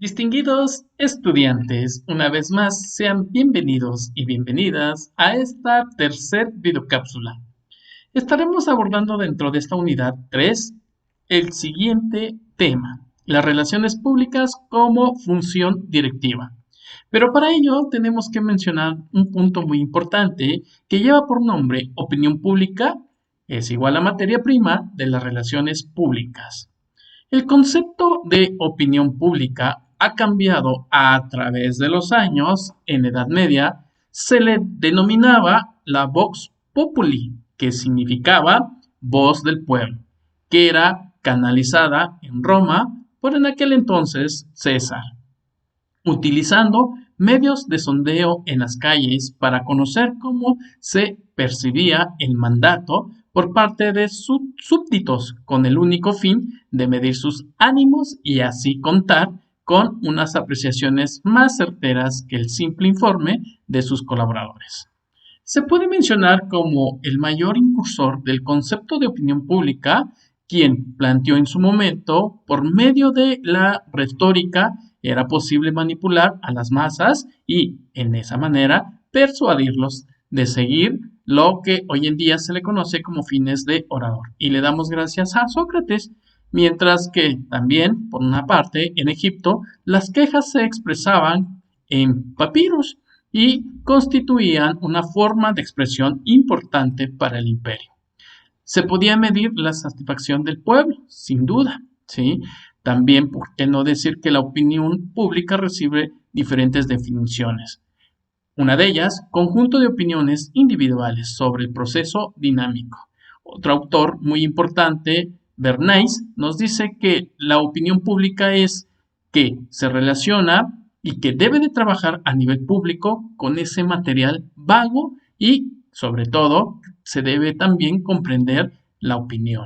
Distinguidos estudiantes, una vez más sean bienvenidos y bienvenidas a esta tercer videocápsula. Estaremos abordando dentro de esta unidad 3 el siguiente tema, las relaciones públicas como función directiva. Pero para ello tenemos que mencionar un punto muy importante que lleva por nombre opinión pública es igual a materia prima de las relaciones públicas. El concepto de opinión pública ha cambiado a través de los años. En Edad Media se le denominaba la vox populi, que significaba voz del pueblo, que era canalizada en Roma por en aquel entonces César, utilizando medios de sondeo en las calles para conocer cómo se percibía el mandato por parte de sus súbditos, con el único fin de medir sus ánimos y así contar con unas apreciaciones más certeras que el simple informe de sus colaboradores. Se puede mencionar como el mayor incursor del concepto de opinión pública, quien planteó en su momento, por medio de la retórica, era posible manipular a las masas y, en esa manera, persuadirlos de seguir lo que hoy en día se le conoce como fines de orador. Y le damos gracias a Sócrates, mientras que también, por una parte, en Egipto, las quejas se expresaban en papiros y constituían una forma de expresión importante para el imperio. Se podía medir la satisfacción del pueblo, sin duda, ¿sí? También, ¿por qué no decir que la opinión pública recibe diferentes definiciones? Una de ellas, conjunto de opiniones individuales sobre el proceso dinámico. Otro autor muy importante, Bernays, nos dice que la opinión pública es que se relaciona y que debe de trabajar a nivel público con ese material vago y, sobre todo, se debe también comprender la opinión.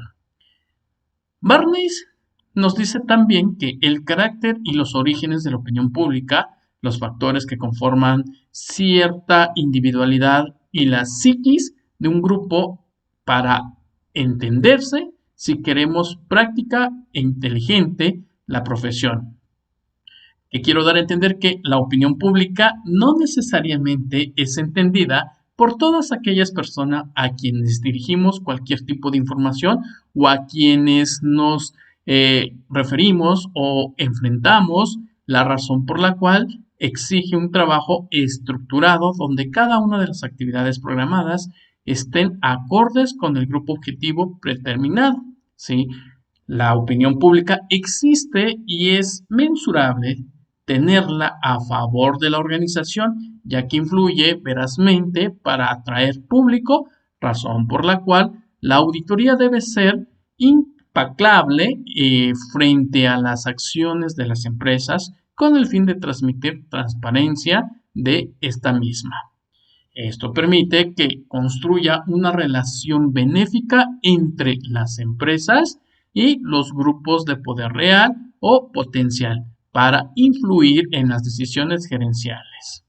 Bernays nos dice también que el carácter y los orígenes de la opinión pública, los factores que conforman cierta individualidad y la psiquis de un grupo para entenderse si queremos práctica e inteligente la profesión. Que quiero dar a entender que la opinión pública no necesariamente es entendida por todas aquellas personas a quienes dirigimos cualquier tipo de información o a quienes nos referimos o enfrentamos, la razón por la cual exige un trabajo estructurado donde cada una de las actividades programadas estén acordes con el grupo objetivo predeterminado, ¿sí? La opinión pública existe y es mensurable tenerla a favor de la organización, ya que influye verazmente para atraer público, razón por la cual la auditoría debe ser impecable frente a las acciones de las empresas con el fin de transmitir transparencia de esta misma. Esto permite que construya una relación benéfica entre las empresas y los grupos de poder real o potencial para influir en las decisiones gerenciales.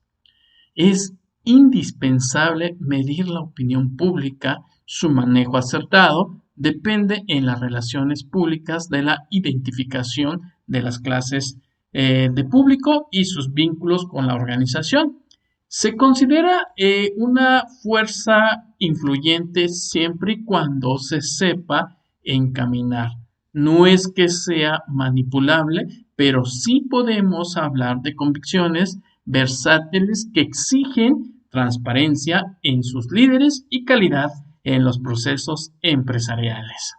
Es indispensable medir la opinión pública, su manejo acertado depende en las relaciones públicas de la identificación de las clases de público y sus vínculos con la organización. Se considera una fuerza influyente siempre y cuando se sepa encaminar. No es que sea manipulable, pero sí podemos hablar de convicciones versátiles que exigen transparencia en sus líderes y calidad en los procesos empresariales.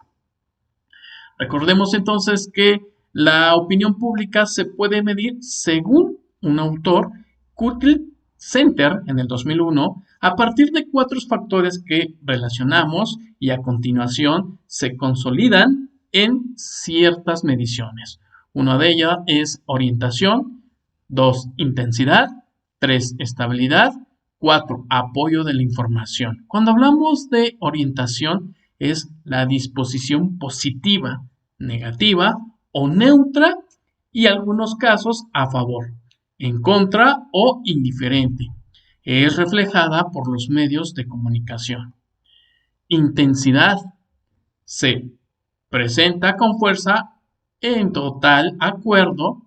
Recordemos entonces que la opinión pública se puede medir según un autor, Cutler Center, en el 2001, a partir de 4 factores que relacionamos y a continuación se consolidan en ciertas mediciones. Una de ellas es orientación, 2, intensidad, 3, estabilidad, 4, apoyo de la información. Cuando hablamos de orientación es la disposición positiva, negativa o neutra y algunos casos a favor, en contra o indiferente. Es reflejada por los medios de comunicación. Intensidad se presenta con fuerza en total acuerdo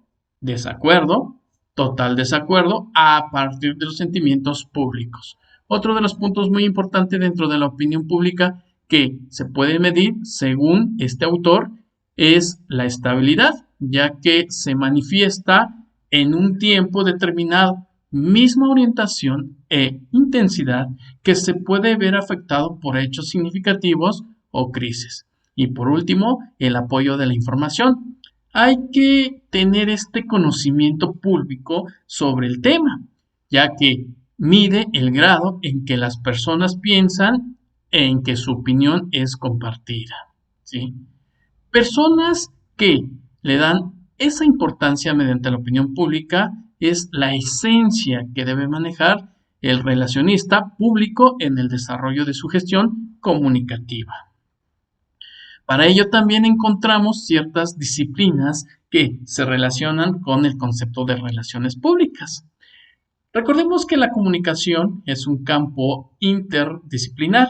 desacuerdo, total desacuerdo, a partir de los sentimientos públicos. Otro de los puntos muy importantes dentro de la opinión pública que se puede medir, según este autor, es la estabilidad, ya que se manifiesta en un tiempo determinado, misma orientación e intensidad que se puede ver afectado por hechos significativos o crisis. Y por último, el apoyo de la información. Hay que tener este conocimiento público sobre el tema, ya que mide el grado en que las personas piensan en que su opinión es compartida, ¿sí? Personas que le dan esa importancia mediante la opinión pública es la esencia que debe manejar el relacionista público en el desarrollo de su gestión comunicativa. Para ello también encontramos ciertas disciplinas que se relacionan con el concepto de relaciones públicas. Recordemos que la comunicación es un campo interdisciplinar,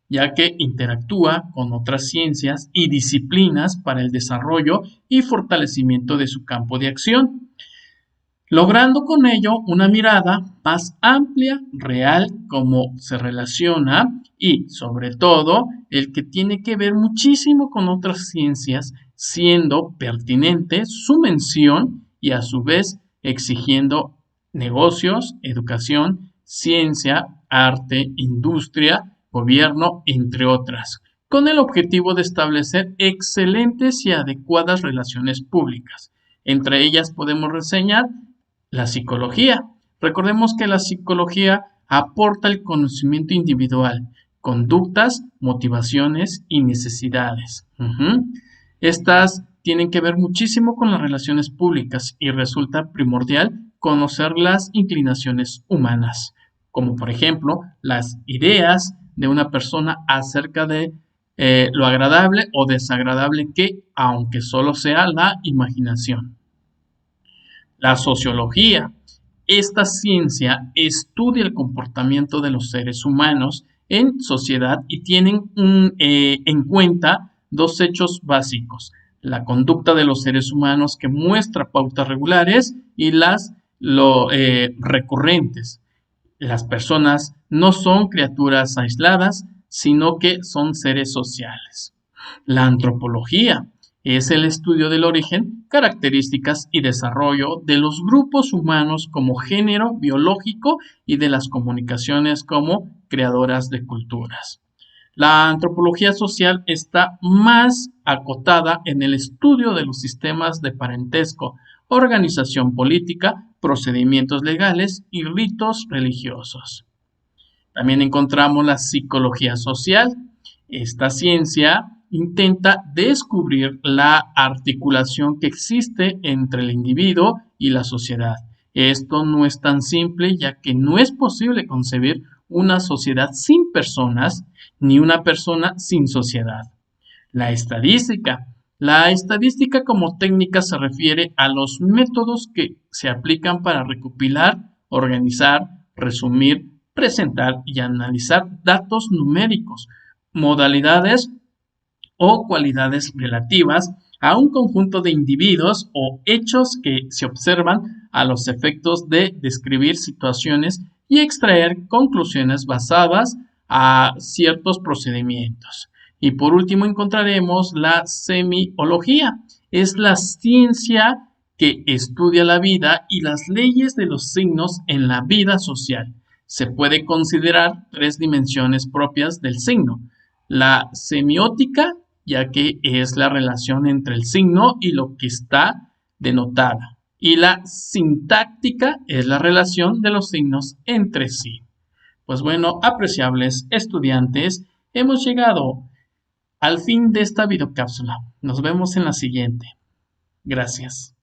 ya que interactúa con otras ciencias y disciplinas para el desarrollo y fortalecimiento de su campo de acción, logrando con ello una mirada más amplia, real, cómo se relaciona y, sobre todo, el que tiene que ver muchísimo con otras ciencias, siendo pertinente su mención y a su vez exigiendo negocios, educación, ciencia, arte, industria, gobierno, entre otras, con el objetivo de establecer excelentes y adecuadas relaciones públicas. Entre ellas podemos reseñar la psicología. Recordemos que la psicología aporta el conocimiento individual, conductas, motivaciones y necesidades. Estas tienen que ver muchísimo con las relaciones públicas y resulta primordial conocer las inclinaciones humanas, como por ejemplo las ideas de una persona acerca de lo agradable o desagradable que, aunque solo sea la imaginación. La sociología. Esta ciencia estudia el comportamiento de los seres humanos en sociedad y tienen en cuenta dos hechos básicos: la conducta de los seres humanos que muestra pautas regulares y las recurrentes. Las personas no son criaturas aisladas, sino que son seres sociales. La antropología es el estudio del origen, características y desarrollo de los grupos humanos como género biológico y de las comunicaciones como creadoras de culturas. La antropología social está más acotada en el estudio de los sistemas de parentesco, organización política, procedimientos legales y ritos religiosos. También encontramos la psicología social. Esta ciencia intenta descubrir la articulación que existe entre el individuo y la sociedad. Esto no es tan simple, ya que no es posible concebir una sociedad sin personas ni una persona sin sociedad. La estadística. La estadística como técnica se refiere a los métodos que se aplican para recopilar, organizar, resumir, presentar y analizar datos numéricos, modalidades o cualidades relativas a un conjunto de individuos o hechos que se observan a los efectos de describir situaciones y extraer conclusiones basadas a ciertos procedimientos. Y por último encontraremos la semiología. Es la ciencia que estudia la vida y las leyes de los signos en la vida social. Se puede considerar tres dimensiones propias del signo: la semiótica, ya que es la relación entre el signo y lo que está denotada, y la sintáctica es la relación de los signos entre sí. Pues bueno, apreciables estudiantes, hemos llegado al fin de esta videocápsula. Nos vemos en la siguiente. Gracias.